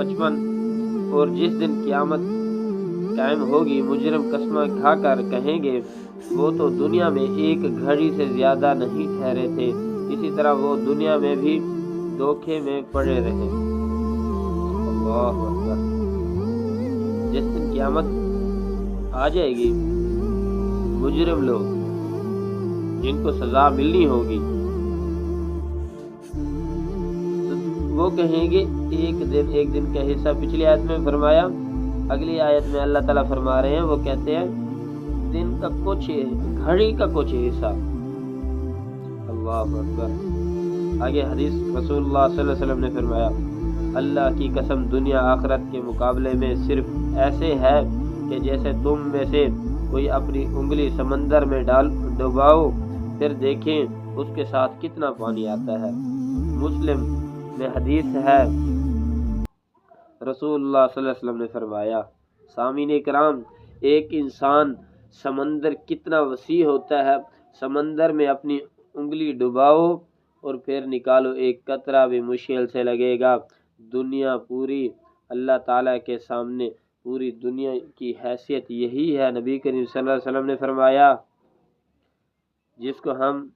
55 اور جس دن قیامت قائم ہوگی مجرم قسمیں کھا کر کہیں گے وہ تو دنیا میں ایک گھڑی سے زیادہ نہیں ٹھہرے تھے، اسی طرح وہ دنیا میں بھی دھوکے میں پڑے رہے۔ اللہ اکبر۔ جس دن قیامت آ جائے گی مجرم لوگ جن کو سزا ملنی ہوگی وہ کہیں گے ایک دن کا حصہ۔ پچھلی آیت میں فرمایا، اگلی آیت میں اللہ تعالیٰ فرما رہے ہیں، وہ کہتے ہیں دن کا کچھ گھڑی کا کچھ حصہ۔ اللہ اکبر۔ آگے حدیث رسول اللہ صلی اللہ علیہ وسلم نے فرمایا، اللہ کی قسم دنیا آخرت کے مقابلے میں صرف ایسے ہے کہ جیسے تم میں سے کوئی اپنی انگلی سمندر میں ڈباؤ، پھر دیکھیں اس کے ساتھ کتنا پانی آتا ہے۔ مسلم میں حدیث ہے، رسول اللہ صلی اللہ علیہ وسلم نے فرمایا، سامعین کرام، ایک انسان سمندر کتنا وسیع ہوتا ہے، سمندر میں اپنی انگلی ڈباؤ اور پھر نکالو، ایک قطرہ بھی مشکل سے لگے گا۔ دنیا پوری اللہ تعالیٰ کے سامنے، پوری دنیا کی حیثیت یہی ہے۔ نبی کریم صلی اللہ علیہ وسلم نے فرمایا، جس کو ہم